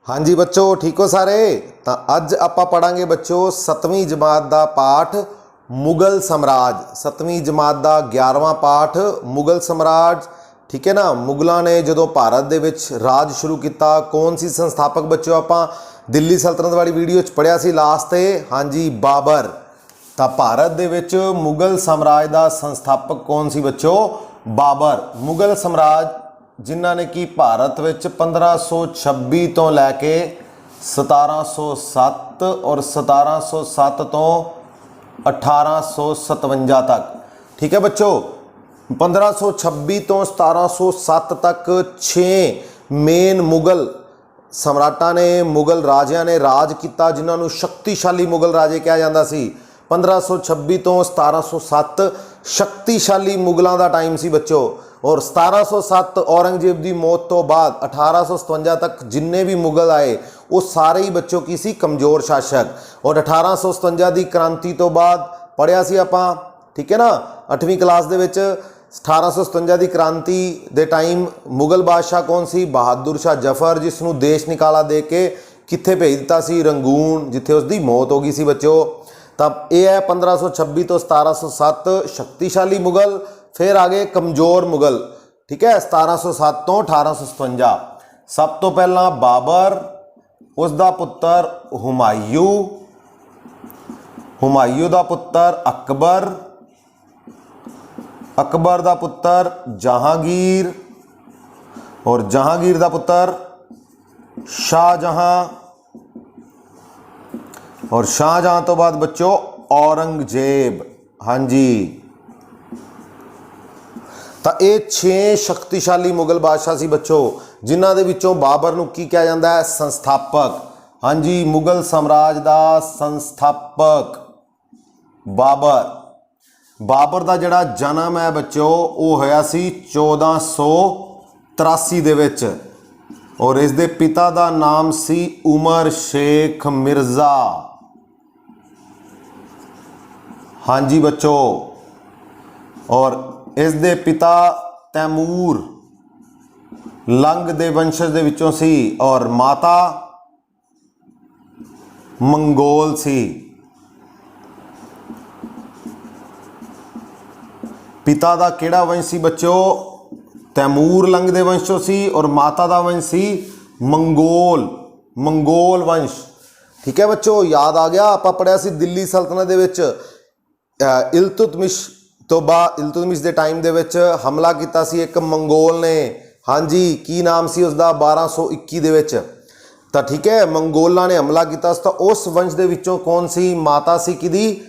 हाँ जी बच्चों, ठीक हो सारे। तो अज आप पढ़ांगे बच्चों 7वीं जमात का पाठ मुगल साम्राज। 7वीं जमात का 11वां पाठ मुगल साम्राज। ठीक है ना। मुगलों ने जो भारत दे विच राज शुरू किया, कौन सी संस्थापक बच्चों आप दिल्ली सल्तनत वाली वीडियो च पढ़िया सी लास्ट ते। हाँ जी, बाबर। तो भारत दे विच मुगल साम्राज का संस्थापक कौन सी बच्चों? बाबर। मुगल साम्राज जिन्हों ने कि भारत में 1526 तो लैके 1707 और 1707 तो 1857 तक। ठीक है बच्चों, 1526 तो 1707 तक 6 मेन मुगल सम्राटा ने, मुगल राजिया ने राज किया, जिन्होंने शक्तिशाली मुगल राजे कहा जाता सी। 1526 तो 1707 शक्तिशाली मुगलों का टाइम सी बच्चों। और 1707 औरंगजेब की मौत तो बाद 1857 तक जिन्ने भी मुगल आए वो सारे ही बच्चों की सी कमज़ोर शासक। और 1857 की क्रांति तो बाद पढ़िया सी आपां, ठीक है ना, 8वीं क्लास दे विच 1857 की क्रांति दे टाइम मुगल बादशाह कौन सी? बहादुर शाह जफर, जिसनों देश निकाला दे के कित्थे भेज दिता सी? रंगून, जिथे उसकी मौत हो गई सी बच्चों। तब यह है 1526 तो 1707 शक्तिशाली मुगल। फिर आगे कमज़ोर मुगल, ठीक है, 1707 तो 1857। सब तो पहला बाबर, उसका पुत्र हुमायूं, हुमायूं का पुत्र अकबर, अकबर का पुत्र जहांगीर, और जहांगीर का पुत्र शाहजहां, और शाहजहां तो बाद बच्चों औरंगजेब। हाँ जी, तो ये 6 शक्तिशाली मुगल बादशाह सी बच्चों, जिन्हों के विचों बाबर नूं की कहा जाता है? संस्थापक। हाँ जी, मुगल साम्राज का संस्थापक बाबर। बाबर का जिहड़ा जन्म है बच्चों वो होया सी 1483 दे विच, और इसके पिता का नाम सी उमर शेख मिर्जा। हाँ जी बच्चों, और इसके पिता तैमूर लंग दे वंशज दे विचों सी, और माता मंगोल सी। पिता का केड़ा वंश सी बच्चों? तैमूर लंग दे वंशों सी, और माता का वंश सी मंगोल, मंगोल वंश। ठीक है बच्चों, याद आ गया। आप पढ़िया सी दिल्ली सल्तनत दे विच इल्तुतमिश तो बाद इल्तुतमिश के टाइम दे विच हमला किया सी एक मंगोल ने। हाँ जी, की नाम सी उसका? 1221 दे विच। तो ठीक है, मंगोलों ने हमला किया तो उस वंश दे विचों कौन सी माता सी किदी?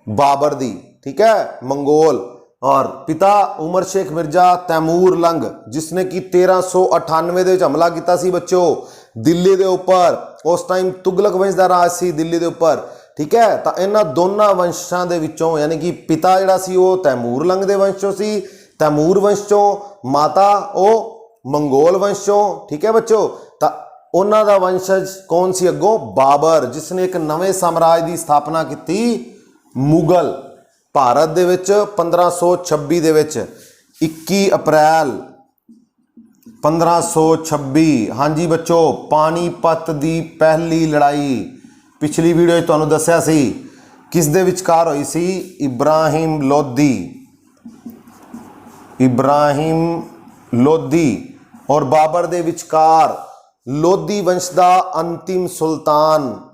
बाबर दी। ठीक है, मंगोल। और पिता उमर शेख मिर्जा तैमूर लंग, जिसने कि 1398 दे विच हमला किया सी बच्चों दिल्ली के उपर। उस टाइम तुगलक वंश का राज सी दिल्ली के उपर। ठीक है, तो इन्होंने दोनों वंशों के विचों, यानी कि पिता जिहड़ा सी वो तैमूर लंग दे वंशों सी, तैमूर वंश चों, माता वो मंगोल वंश चों। ठीक है बच्चों, तो उन्हों का वंशज कौन सी अगों? बाबर, जिसने एक नवे साम्राज्य की स्थापना की, मुगल भारत दे विच 1526 दे विच 21 अप्रैल 1526। हाँ जी बच्चों, पानीपत की पहली लड़ाई पिछली वीडियो में तुहानूं दस्सिया सी किस दे विचकार होई सी? इब्राहिम लोधी, इब्राहिम लोधी और बाबर दे विचकार। लोधी वंश का अंतिम सुल्तान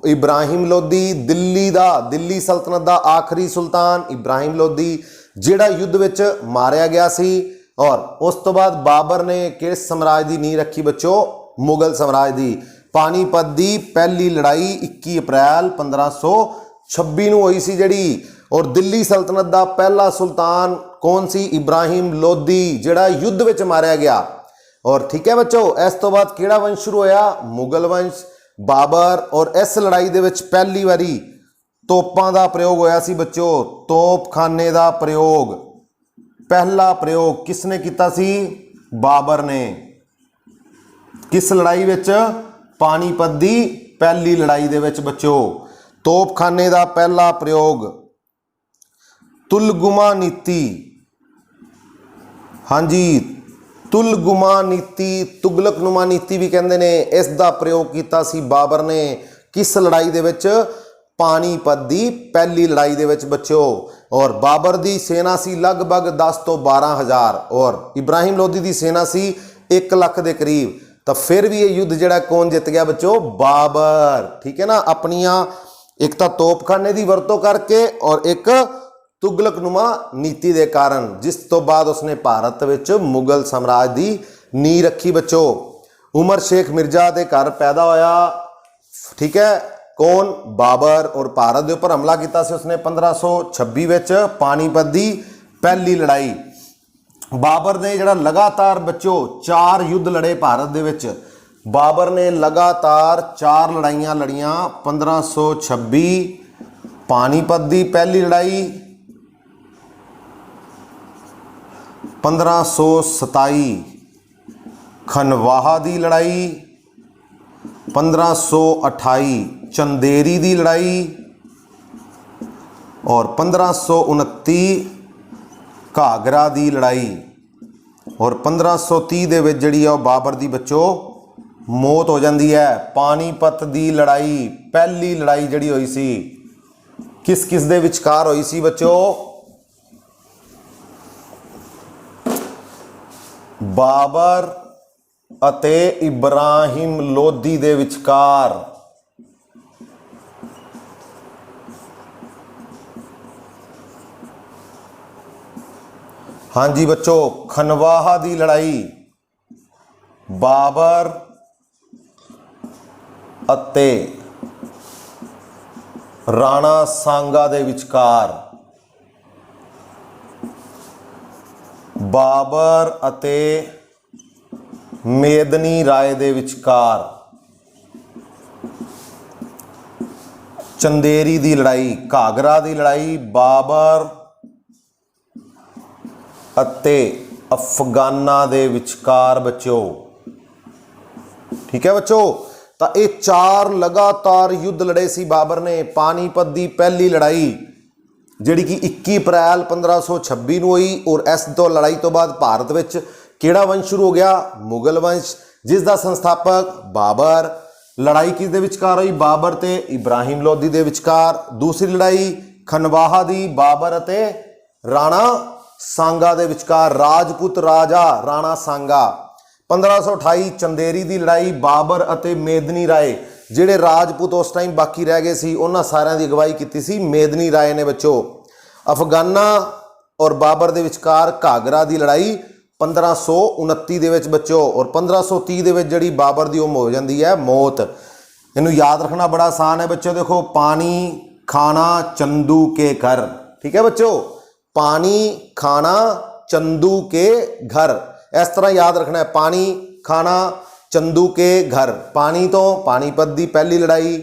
इब्राहिम लोधी, दिल्ली सल्तनत का आखिरी सुल्तान इब्राहिम लोधी, जिहड़ा युद्ध विच मारिया गया सी। और उस तो बाद बाबर ने किस साम्राज्य की नींह रखी बच्चों? मुगल साम्राज्य की। पानीपत की पहली लड़ाई 21 अप्रैल 1526 नूं होई सी जिहड़ी। और दिल्ली सल्तनत का पहला सुल्तान कौन सी? इब्राहिम लोधी, जिहड़ा युद्ध विच मारिया गया। और ठीक है बच्चों, इस तो बाद किहड़ा वंश शुरू होया? मुगल वंश, बाबर। और इस लड़ाई दे विच पहली बारी तोपां का प्रयोग होया सी बच्चों। तोपखाने का प्रयोग, पहला प्रयोग किसने किया सी? बाबर ने। किस लड़ाई विच? पानीपत की पहली लड़ाई दे विच बच्चों तोपखाने का पहला प्रयोग। तुलगुमा नीति, हाँ जी, तुलगुमा नीति, तुगलकनुमा नीति भी कहते ने, इसका प्रयोग किया सी बाबर ने किस लड़ाई दे विच? पानीपत की पहली लड़ाई दे विच बच्चों। और बाबर की सेना सी लगभग 10 तो 12,000 और इब्राहिम लोधी की सेना सी 1 लाख के करीब। तो फिर भी ये युद्ध जड़ा कौन जित गया बच्चों? बाबर। ठीक है ना, अपनिया एक तो तोपखाने की वरतों करके और एक तुगलकनुमा नीति के कारण, जिस तो बाद उसने भारत विच मुगल साम्राज्य की नींह रखी बच्चों। उमर शेख मिर्जा के घर पैदा होया। ठीक है, कौन? बाबर। और भारत के उपर हमला किया उसने 1526 विच पानीपत की पहली लड़ाई। बाबर ने जड़ा लगातार बच्चों 4 युद्ध लड़े भारत दे विच। बाबर ने लगातार 4 लड़ाइयां लड़ियां। 1526 पानीपत की पहली लड़ाई, 1527 खनवाहा की लड़ाई, 1528 चंदेरी की लड़ाई और 1529 घाघरा की लड़ाई। और 1530 दे विच जिहड़ी आ बाबर की बच्चों मौत हो जाती है। पानीपत की लड़ाई पहली लड़ाई जिहड़ी हुई सी किस किस दे विचकार हुई सी बच्चों? बाबर अते इब्राहिम लोधी दे विचकार। हाँ जी बच्चों, खनवाहा की लड़ाई बाबर अते राणा सांगा दे विचकार। बाबर अते मेदनी राय दे विचकार। चंदेरी की लड़ाई, घाघरा की लड़ाई बाबर अते अफगाना दे विचकार बच्चों। ठीक है बच्चों, तो ये 4 लगातार युद्ध लड़े सी बाबर ने। पानीपत की पहली लड़ाई जिहड़ी कि 21 अप्रैल 1526 ਨੂੰ हुई और इस तो लड़ाई तो बाद भारत विच किहड़ा वंश शुरू हो गया? मुगल वंश, जिसका संस्थापक बाबर। लड़ाई किस दे विचकार हुई? बाबर ते इब्राहिम लोधी दे विचकार। दूसरी लड़ाई खनवाहा दी बाबर अते राणा सांगा दे विचकार। राजपूत राजा राणा सांगा। 1528 चंदेरी की लड़ाई बाबर अते मेदनी राय, ਜਿਹੜੇ राजपूत उस टाइम बाकी रह गए सी उन्होंने सारिਆਂ की अगवाई की सी मेदनी राय ने बच्चों। अफगाना और बाबर के विचकार घाघरा की लड़ाई 1529 ਦੇ ਵਿੱਚ बच्चों। और 1530 ਦੇ ਵਿੱਚ ਜਿਹੜੀ बाबर की हो जाती है मौत। इनू याद रखना बड़ा आसान है बच्चों। देखो, पानी खाना चंदू के घर। ठीक है बच्चों, पानी खाना चंदू के घर, इस तरह याद रखना है। पानी खाना चंदू के घर। पानी तो पानीपत की पहली लड़ाई,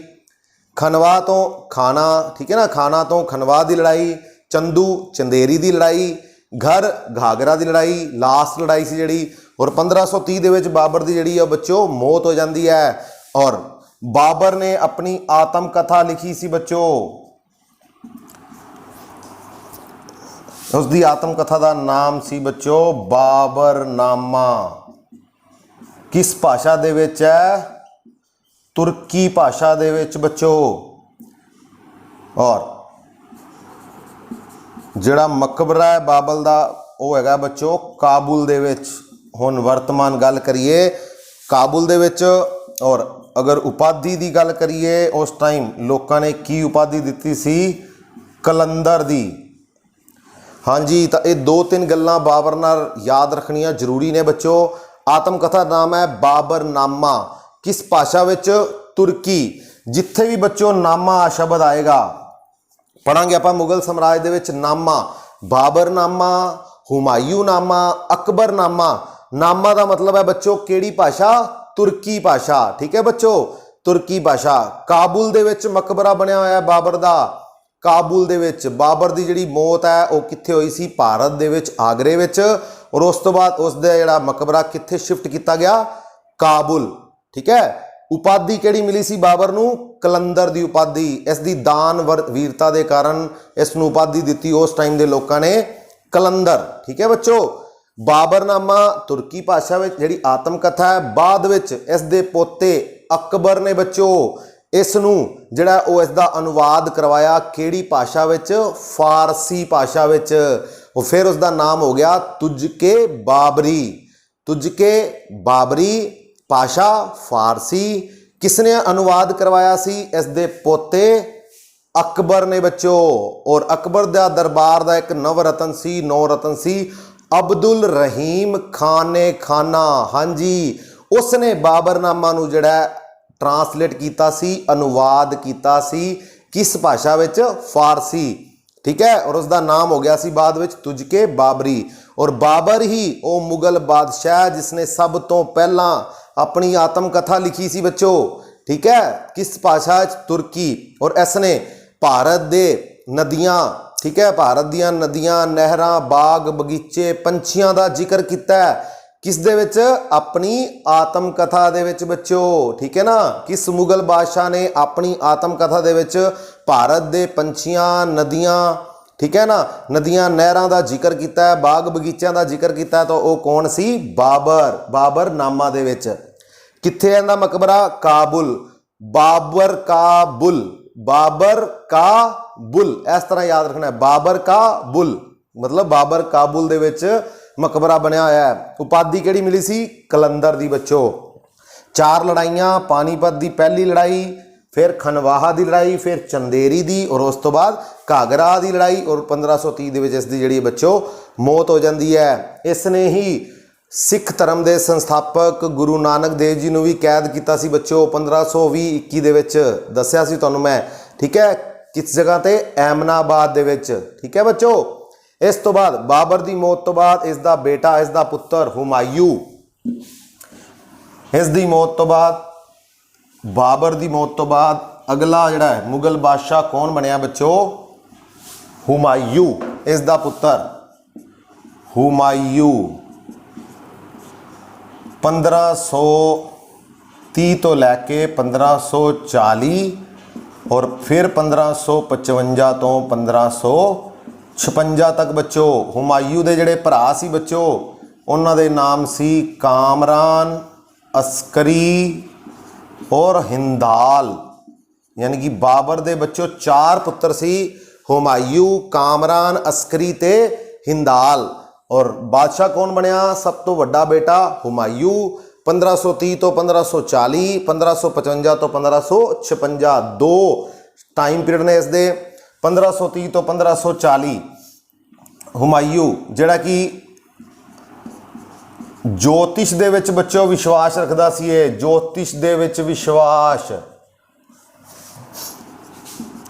खनवा तो खाना, ठीक है ना, खाना तो खनवा की लड़ाई, चंदू चंदेरी की लड़ाई, घर घाघरा की लड़ाई, लास्ट लड़ाई सी जिहड़ी। और 1530 दे विच बाबर की जिहड़ी बच्चों मौत हो जाती है। और बाबर ने अपनी आत्मकथा लिखी सी बच्चों। उसकी आत्मकथा का नाम सी बच्चों बाबरनामा। किस भाषा दे विच है? तुर्की भाषा दे विच बच्चों। और जिहड़ा मकबरा है बाबर दा वो हैगा बच्चों काबुल दे विच। हुण वर्तमान गल करिए काबुल दे विच। और अगर उपाधि की गल करिए उस टाइम लोगों ने की उपाधि दी सी? कलंदर दी। हाँ जी, तो ये 2-3 गल्लां बाबर नाल याद रखनियां जरूरी ने बच्चों। आत्मकथा नाम है बाबरनामा। किस भाषा विच? तुर्की। जिथे भी बच्चों नामा शब्द आएगा पढ़ांगे आप मुगल साम्राज्य दे विच नामा, बाबरनामा, हुमायूनामा, अकबरनामा। नामा का मतलब है बच्चों केड़ी भाषा? तुर्की भाषा। ठीक है बच्चों, तुर्की भाषा। काबुल दे विच मकबरा बनया होया है बाबर दा। काबुल दे विच बाबर की जिहड़ी मौत है वो कित्थे होई सी? भारत दे विच आगरे विच। और उस तो बाद उसका जिहड़ा मकबरा कित्थे शिफ्ट किया गया? काबुल। ठीक है, उपाधि किहड़ी मिली सी बाबर नूं? कलंदर की उपाधि। इसकी दान वीरता के कारण इसनूं उपाधि दी उस टाइम के लोगों ने कलंदर। ठीक है बच्चों, बाबरनामा तुर्की भाषा में जिहड़ी आत्म कथा है, बाद विच इस दे पोते अकबर ने बच्चों इसनूं जिहड़ा वो इसका अनुवाद करवाया किहड़ी भाषा विच, फारसी भाषा विच। फिर उसका नाम हो गया तुझके बाबरी। तुझके बाबरी भाषा फारसी। किसने अनुवाद करवाया सी? इस दे पोते अकबर ने बच्चों। और अकबर दा दरबार दा एक नवरतन सी, नौ रतन सी, अब्दुल रहीम खाने खाना। हाँ जी, उसने बाबरनामा नूं जिहड़ा ट्रांसलेट किया सी, अनुवाद किया सी किस भाषा विच? फारसी। ठीक है। और उसका नाम हो गया सी बाद विच तुझके बाबरी। और बाबर ही वो मुगल बादशाह जिसने सब तो पहला अपनी आत्मकथा लिखी सी बच्चों। ठीक है। किस भाषा? तुर्की। और इसने भारत दे नदियां, ठीक है, भारत दियां नदियां, नहरां, बाग बगीचे, पंछियां का जिक्र किया किस दे विच? अपनी आत्मकथा दे विच बच्चों। ठीक है ना। किस मुगल बादशाह ने अपनी आत्मकथा दे विच भारत दे पंछियां, नदियां, ठीक है ना, नदियां नहरां का जिक्र किया है, बाग बगीचों का जिक्र किया है, तो वह कौन सी? बाबर। बाबरनामा दे विच कित्थे इहदा मकबरा? काबुल। बाबर का बुल, बाबर का बुल, इस तरह याद रखना है, बाबर का बुल मतलब बाबर काबुल दे विच मकबरा बनया होया है। उपाधि किहड़ी मिली सी? कलंदर दी बच्चों। 4 लड़ाइयां, पानीपत की पहली लड़ाई, फिर खनवाहा की लड़ाई, फिर चंदेरी दी, और उस तो बाद घाघरा की लड़ाई। और 1530 दे विच इसदी जिहड़ी बच्चों मौत हो जाती है। इसने ही सिख धर्म के संस्थापक गुरु नानक देव जी ने भी कैद किया सी बच्चों 1520-21 दे विच दस्सिया सी तुहानूं मैं। ठीक है। किस जगह ते? एमनाबाद दे विच। ठीक है बच्चों। इस तो बाद बाबर की मौत तो बाद इसका बेटा, इसका पुत्र हुमायूं, इसकी मौत तो बाद, बाबर की मौत तो बाद अगला जिहड़ा है मुगल बादशाह कौन बनया बच्चों? हुमायूं, इसका पुत्र हुमायूं। 1530 तो लैके 1540 और फिर 1555 तो 1556 तक बच्चों हुमायूं दे जिहड़े भरा सी बच्चों उन्हां दे नाम सी कामरान, अस्करी और हिंदाल। यानी कि बाबर दे बच्चों 4 पुत्र सी, हुमायूं, कामरान, अस्करी ते हिंदाल। और बादशाह कौन बनया? सब तो वड्डा बेटा हुमायूं। 1530 तो 1540, 1555 तो 1556, 2 टाइम पीरियड ने इसके। 1530 तो 1540 हुमायूं जिहड़ा कि ज्योतिष दे विच बच्चों विश्वास रखदा सी। ज्योतिष दे विच विश्वास।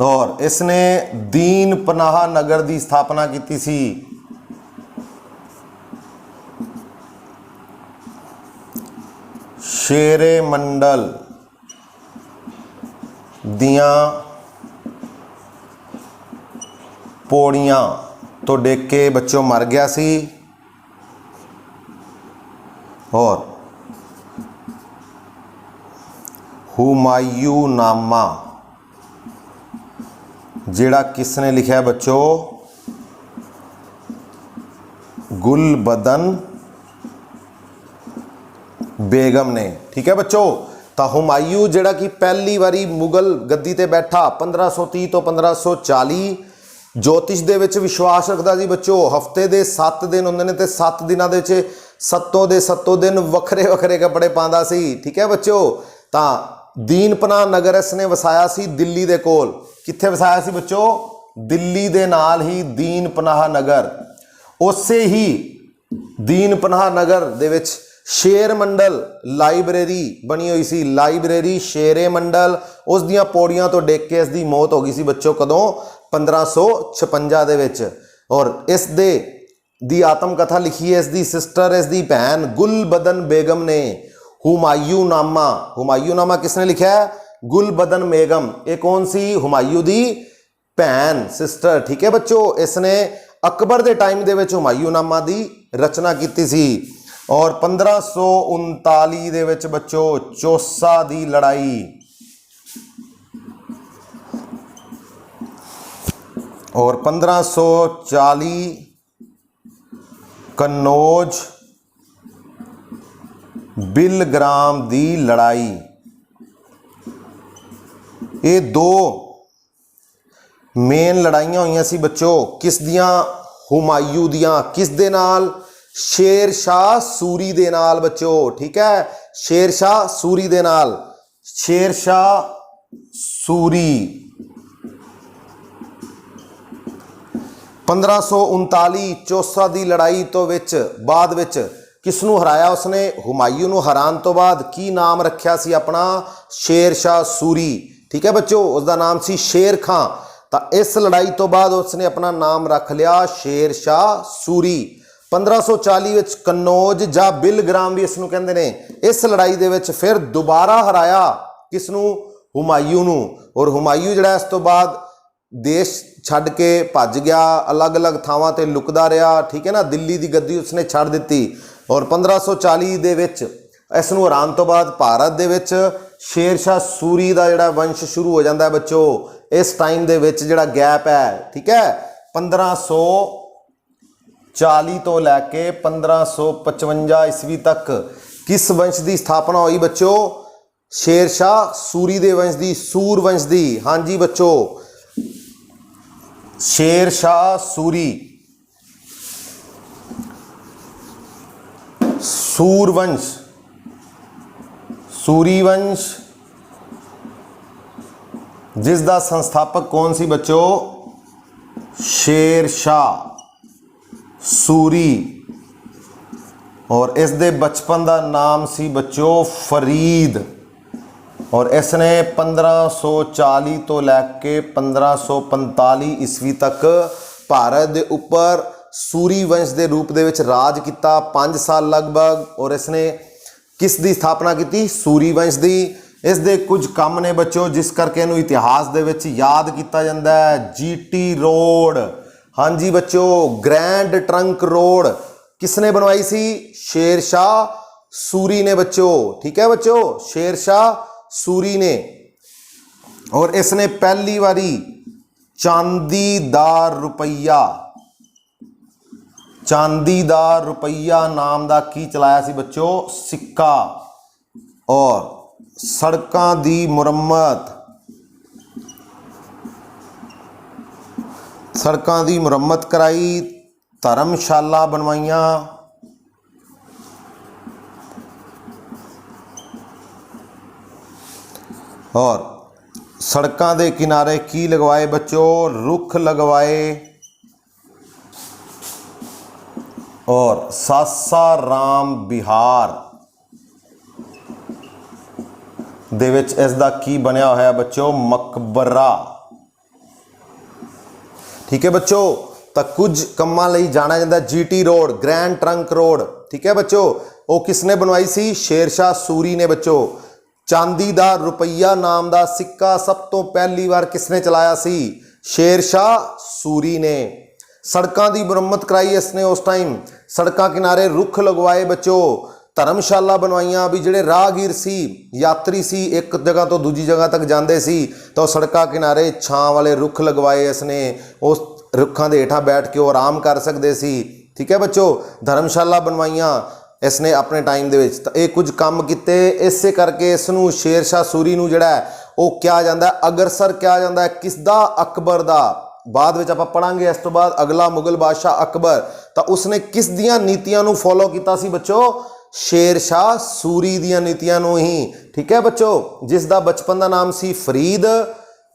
और इसने दीन पनाह नगर की स्थापना की सी। शेरे मंडल दियां पौड़ियां तो डेक के बच्चों मर गया सी। और हुमायूं नामा जिहड़ा किसने लिखा है बच्चों? गुलबदन बेगम ने। ठीक है बच्चों। तो हुमायूं जिहड़ा कि पहली बारी मुगल गद्दी ते बैठा 1530 तो 1540 ज्योतिष दे विच विश्वास रखदा सी बच्चों। हफ्ते दे 7 दिन हुंदे ने ते 7 दिनां दे विच सत्तों दे सत्तों दिन वखरे वखरे कपड़े पांदा सी। ठीक है बच्चों। तो दीन पनाह नगर इसने वसाया सी दिल्ली दे कोल। कित्थे वसाया सी बच्चों? दिल्ली दे नाल ही दीन पनाह नगर। उसे ही दीन पनाह नगर दे विच शेर मंडल लाइब्रेरी बनी हुई सी। लाइब्रेरी शेरे मंडल उस दियां पौड़ियां तो डेक के इसकी मौत हो गई सी बच्चों कदों? 1556 दे विच। और इस दे दी आत्मकथा लिखी है इसकी सिस्टर, इसकी भैन गुलबदन बेगम ने। हुमायूं नामा, हुमायूं नामा किसने लिखा है? गुलबदन बेगम। ये कौन सी? हुमायूं दी भैन, सिस्टर। ठीक है बच्चों। इसने अकबर के टाइम दे विच हुमायूं नामा की रचना की सी। और 1539 दे विच बच्चों चौसा दी लड़ाई। और 1540 कन्नौज बिलग्राम दी लड़ाई। ये दो मेन लड़ाइयां हुई सी बच्चों, किस दियां? हुमायूं दियां। किस दे नाल? शेर शाह सूरी दे नाल बच्चों, ठीक है, शेर शाह सूरी दे नाल। शेर शाह सूरी 1539 चौसा दी लड़ाई तो विच बाद विच किसनू हराया उसने? हुमायूं नू हरान तो बाद की नाम रखिया सी अपना? शेर शाह सूरी, ठीक है बच्चों, उसका नाम सी शेर खां। तो इस लड़ाई तो बाद उसने अपना नाम रख लिया शेर शाह सूरी। 1540 विच कन्नौज जा बिलग्राम भी इसनू कहंदे ने। इस लड़ाई दे विच फिर दोबारा हराया किसनू? हुमायूं नू। और हुमायूं जिहड़ा इस तो बाद देश छड्ड के भज गया, अलग अलग थावां ते लुकदा रहा, ठीक है ना, दिल्ली की गद्दी उसने छड्ड दित्ती। और 1540 दे विच इसनू हरान तो बाद भारत दे विच शेर शाह सूरी का जिहड़ा वंश शुरू हो जाता है बच्चों। इस टाइम दे विच जिहड़ा गैप है, ठीक है, 1540 तो लैके 1555 ईस्वी तक किस वंश की स्थापना हुई बच्चों? शेर शाह सूरी दे वंश की, सूर वंश की। हाँ जी बच्चों, शेर शाह सूरी, सूरवंश, सूरी वंश, जिसका संस्थापक कौन सी बच्चों? शेर शाह सूरी। और इस दे बचपन का नाम सी बच्चों फरीद। और इसने 1540 तो लैके 1545 ईस्वी तक भारत के उपर सूरी वंश के रूप दे विच राज किया 5 साल लगभग। और इसने किस दी स्थापना की? सूरी वंश की। इस दे कुछ काम ने बच्चों जिस करके इनू इतिहास दे विच याद किया जाता है। जीटी रोड, हाँ जी बच्चों, ग्रैंड ट्रंक रोड किसने बनवाई सी? शेर शाह सूरी ने बच्चों, ठीक है बच्चों, शेर शाह सूरी ने। और इसने पहली बारी चांदीदार रुपया, चांदीदार रुपया नाम का की चलाया सी बच्चों? सिक्का। और सड़कों की मुरम्मत, सड़कों की मुरम्मत कराई, धर्मशाला बनवाइया। और सड़कों के किनारे की लगवाए बच्चों? रुख लगवाए। और सासाराम बिहार दे विच इसदा की बनया होया बच्चों? मकबरा। ठीक है बच्चों, तो कुछ कम्मां लई जाना जाता GT road, grand trunk road, ठीक है बच्चों, वो किसने बनवाई सी? शेर शाह सूरी ने बच्चों। चांदीदार रुपया नाम का सिक्का सब तो पहली बार किसने चलाया सी? शेर शाह सूरी ने। सड़कों की मुरम्मत कराई इसने उस टाइम, सड़कों किनारे रुख लगवाए बच्चों, धर्मशाला बनवाइया भी जिहड़े राहगीर सी, यात्री सी, एक जगह तो दूजी जगह तक जाते सी तो सड़कों किनारे छां वाले रुख लगवाए इसने, उस रुखों के हेठां बैठ के वो आराम कर सकते सी, ठीक है बच्चों। धर्मशाला बनवाइया इसने अपने टाइम दे विच। तो ये कुछ काम किते, इस करके इसनूं शेर शाह सूरी नूं जिहड़ा है वो क्या जाता है? अग्रसर क्या जाता है? किसदा? अकबर दा। बाद में आप पढ़ांगे इस तो बाद अगला मुगल बादशाह अकबर। तो उसने किस दियां नीतियां नूं फॉलो किया सी बच्चों? शेर शाह सूरी दियां नीतियां नूं ही, ठीक है बच्चों, जिसका बचपन का नाम सी फरीद।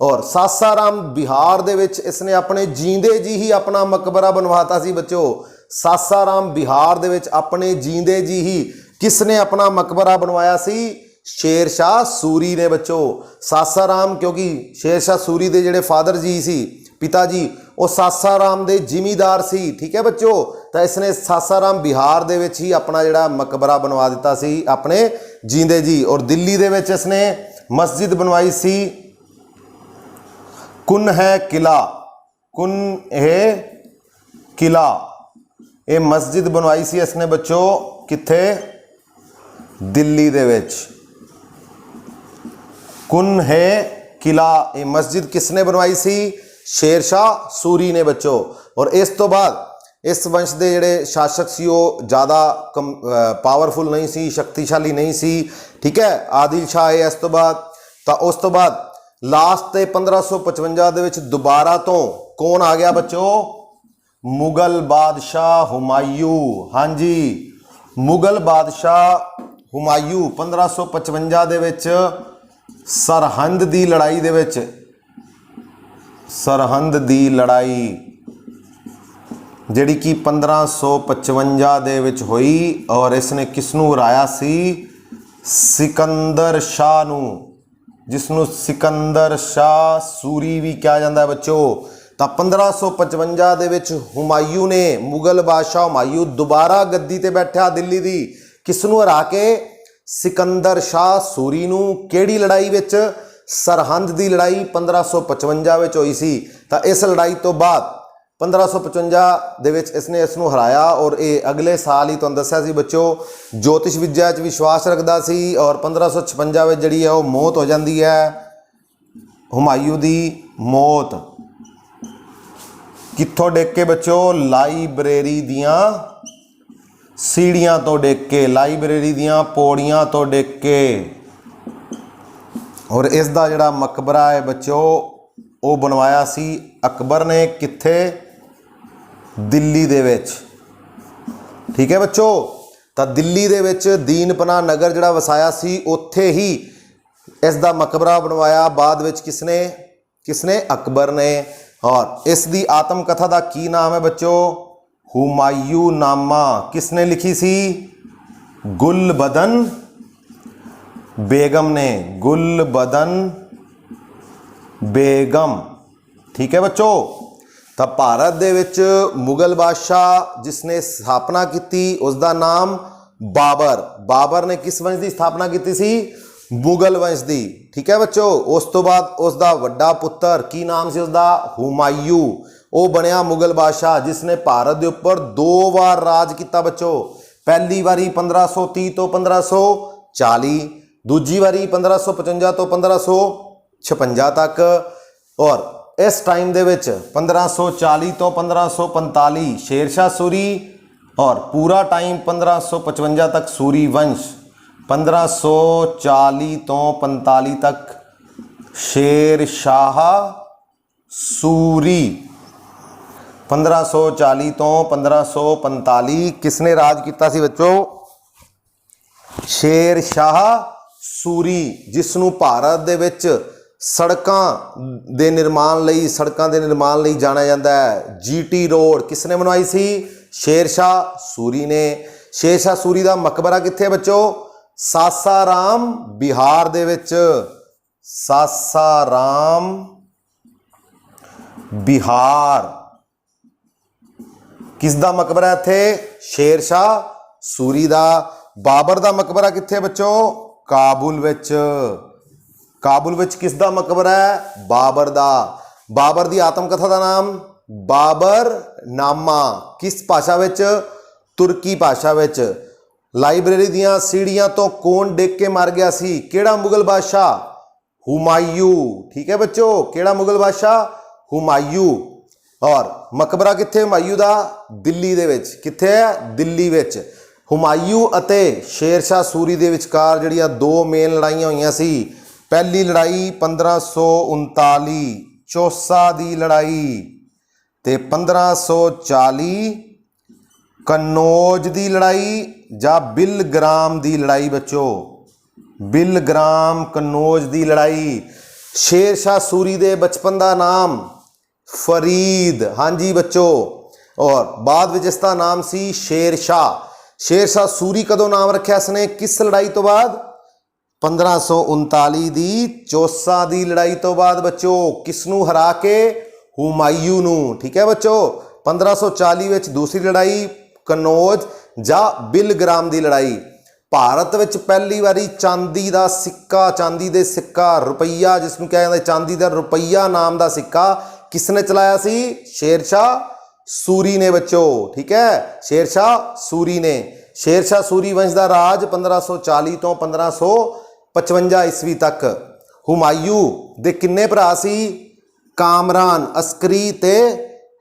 और सासाराम बिहार दे विच इसने अपने जींदे जी ही अपना मकबरा बनवाता सी बच्चों। सासाराम बिहार दे विच अपने जींदे जी ही किसने अपना मकबरा बनवाया सी? शेर शाह सूरी ने बच्चों। सासाराम क्योंकि शेर शाह सूरी दे जिहड़े फादर जी सी, पिताजी, वो सासाराम दे जिमीदार सी, ठीक है बच्चों। तो इसने सासाराम बिहार दे विच ही अपना जिहड़ा मकबरा बनवा दिता सी अपने जींदे जी। और दिल्ली दे विच इसने मस्जिद बनवाई सी कुन है किला, कुन है किला, ये मस्जिद बनवाई सी इसने बच्चों किथे? दिल्ली दे विच। कुन है किला ये मस्जिद किसने बनवाई सी? शेर शाह सूरी ने बच्चों। और इस तो बाद इस वंश के जिहड़े शासक सी वो ज़्यादा पावरफुल नहीं सी, शक्तिशाली नहीं सी। ठीक है, आदिल शाह है इस तो बाद। तो उस तो बाद लास्ट ते 1555 दे विच दोबारा तो कौन आ गया बच्चों? मुगल बादशाह हुमायूं। हाँ जी, मुगल बादशाह हुमायूं 1555 दे विच सरहंद दी लड़ाई दे विच, सरहंद दी लड़ाई जिहड़ी कि 1555 दे विच होई और इसने किसनूं हराया सी? सिकंदर शाह नूं, जिसनूं सिकंदर शाह सूरी भी कहा जाता है बच्चों। तो 1555 दे विच हुमायूं ने, मुगल बादशाह हुमायूं दोबारा गद्दी ते बैठा दिल्ली दी, किसनूं हरा के? सिकंदर शाह सूरी नूं। किहड़ी लड़ाई विच? सरहंद दी लड़ाई 1555 विच होई सी। तो इस लड़ाई तो बाद 1555 दे विच इसने इसनूं हराया और ये अगले साल ही तुहानूं दस्सिया सी बच्चों ज्योतिष विद्या च विश्वास रखदा सी और 1556 विच जिहड़ी है वो मौत हो जाती है, हुमायूं दी मौत। कित्थों डिग के बच्चों? लाइब्रेरी दियां सीढ़ियां तो डिग के, लाइब्रेरी दियां पौड़ियां तो डिग के। और इसका जिहड़ा मकबरा है बच्चों वो बनवाया सी अकबर ने, कित्थे? दिल्ली दे विच। ठीक है बच्चों, तो दिल्ली दे विच दीनपना नगर जिहड़ा वसाया सी उत्थे ही इसका मकबरा बनवाया बाद विच किसने? किसने? अकबर ने। और इस दी आत्मकथा का की नाम है बच्चों? हुमायूं नामा। किसने लिखी सी? गुलबदन बेगम ने, गुलबदन बेगम। ठीक है बच्चों, तो भारत दे विच मुगल बादशाह जिसने स्थापना की उसका नाम बाबर। बाबर ने किस वंश की स्थापना की सी? मुगल वंश की। ठीक है बच्चों, उस तो बाद उसका वड्डा पुत्र की नाम से उसका? हुमायूं। वो बनया मुगल बादशाह जिसने भारत के उपर 2 बार राज किया बच्चों। पहली बारी 1530 तो 1540, दूजी बारी 1555 तो 1556 तक, और इस टाइम दे विच 1540 तो 1545 शेरशाह सूरी और पूरा टाइम 1555 तक सूरी वंश, 1540 तो 45 तक शेरशाह सूरी, 1540 तो 1545 किसने राज किया सी बच्चों? शेरशाह सूरी, जिसनों भारत दे विच सड़कों के निर्माण लई, सड़कों के निर्माण लई जाना जाता है। जीटी रोड किसने बनवाई सी? शेरशाह सूरी ने। शेरशाह सूरी का मकबरा कित्थे बच्चों? सासाराम बिहार दे विच, सासाराम बिहार। किसदा मकबरा इत्थे? शेरशाह सूरी दा। बाबर दा मकबरा कित्थे बच्चों? काबुल विच। काबुल विच किसदा मकबरा है? बाबर दा। बाबर दी आत्मकथा का नाम? बाबर नामा। किस भाषा विच? तुर्की भाषा विच। लाइब्रेरी दियां सीढ़ियां तो कौन डिग के मर गया सी? केड़ा मुगल बादशाह? हुमायूं। ठीक है बच्चों, केड़ा मुगल बादशाह? हुमायूं। और मकबरा कित्थे हुमायूं दा? दिल्ली दे विच। कित्थे है? दिल्ली विच। हुमायूं अते शेरशाह सूरी दे विचकार जिहड़ियां 2 मेन लड़ाइयां होईयां सी। पहली लड़ाई 1539 चौसा दी लड़ाई ते 1540 कन्नौज दी लड़ाई जां बिलग्राम दी लड़ाई बच्चों, बिलग्राम कन्नौज दी लड़ाई। शेरशाह सूरी दे बचपन का नाम फरीद। हाँ जी बच्चों, और बाद विच इसका नाम सी शेरशाह। शेरशाह सूरी कदों नाम रखा इसने? किस लड़ाई तो बाद? 1539 दी चौसा दी लड़ाई तो बाद बच्चों। किसनू हरा के? हुमायूं नू। ठीक है बच्चों, 1540 विच दूसरी लड़ाई कन्नौज जा बिलग्राम दी लड़ाई। भारत विच पहली बारी चांदी दा सिक्का, चांदी दे सिक्का रुपया जिसनू कहा जाता है चांदी दा रुपया नाम दा सिक्का किसने चलाया सी? शेरशाह सूरी ने बच्चों। ठीक है, शेरशाह सूरी ने। शेरशाह सूरी वंश का राज 1540 तो 1555 ईस्वी तक। हुमायूं दे किन्ने भरा सी? कामरान, अस्करी ते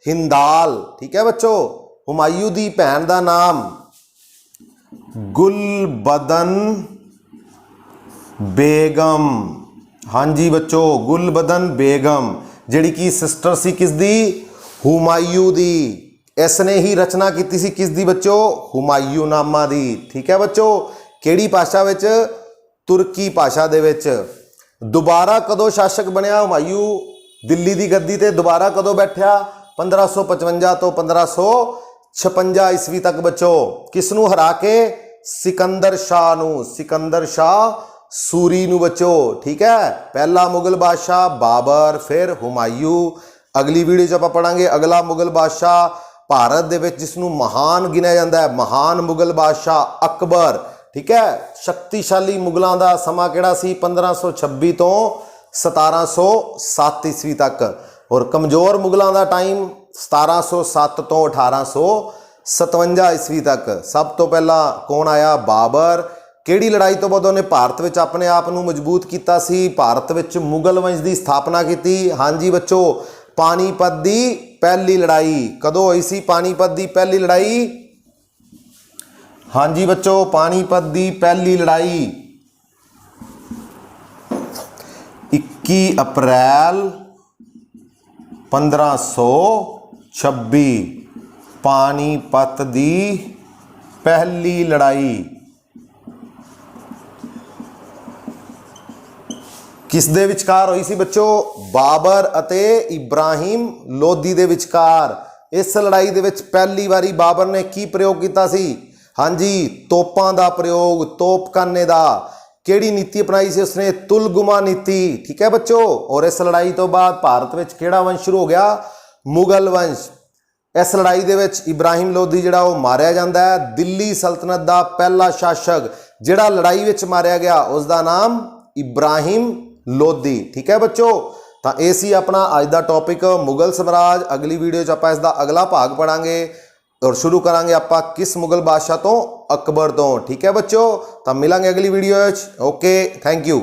हिंदाल। ठीक है बच्चों, हुमायूं दी भैन दा नाम गुलबदन बेगम। हाँ जी बच्चों, गुलबदन बेगम जिहड़ी की सिस्टर सी किसदी, हुमायूं दी। इसने ही रचना की सी किसदी बच्चों, हुमायूंनामा दी। ठीक है बच्चों, किहड़ी भाषा विच, तुर्की भाषा दे विच। दोबारा कदों शासक बनया हुमायूं, दिल्ली की गद्दी ते दोबारा कदों बैठा, 1555 तो 1556 ईस्वी तक बच्चों। किसनू हरा के, सिकंदर शाह नू, सिकंदर शाह सूरी नू बच्चों। ठीक है, पहला मुगल बादशाह बाबर, फिर हुमायूं। अगली वीडियो 'च आपां पढ़ांगे अगला मुगल बादशाह भारत दे विच जिसनू महान गिनिया जाता है, महान मुगल बादशाह अकबर। ठीक है, शक्तिशाली मुगलों का समा किहड़ा सी, 1526 तो 1707 ईस्वी तक। और कमजोर मुगलों का टाइम 1707 तो 1857 ईस्वी तक। सब तो पहला कौन आया, बाबर। किहड़ी लड़ाई तो बाद उन्हें भारत में अपने आप को मजबूत किया सी, भारत में मुगल वंश की स्थापना की। हाँ जी बच्चों, पानीपत की पहली लड़ाई कदों हुई सी, पानीपत की पहली लड़ाई। हाँ जी बच्चों, पानीपत की पहली लड़ाई 21 अप्रैल 1526, पानीपत की पहली लड़ाई किस दे विचकार हुई सी बच्चों, बाबर अते इब्राहिम लोधी दे विचकार। इस लड़ाई दे विच पहली बारी बाबर ने की प्रयोग किया सी, हाँ जी, तोपां दा प्रयोग, तोपखाने दा। केड़ी नीति अपनाई सी उसने, तुलगुमा नीति। ठीक है बच्चों, और इस लड़ाई तो बाद भारत में केड़ा वंश शुरू हो गया, मुगल वंश। इस लड़ाई दे विच इब्राहिम लोधी जिहड़ा वो मारिया जाता है। दिल्ली सल्तनत का पहला शासक जिहड़ा लड़ाई विच मारिया गया उसका नाम इब्राहिम लोधी। ठीक है बच्चों, तो यह सी अपना अज का टॉपिक मुगल साम्राज। अगली वीडियो च आपां इसका अगला भाग पढ़ांगे और शुरू करांगे आपां किस मुगल बादशाह तो, अकबर तो। ठीक है बच्चों, तो मिलांगे अगली वीडियो। Okay, thank you.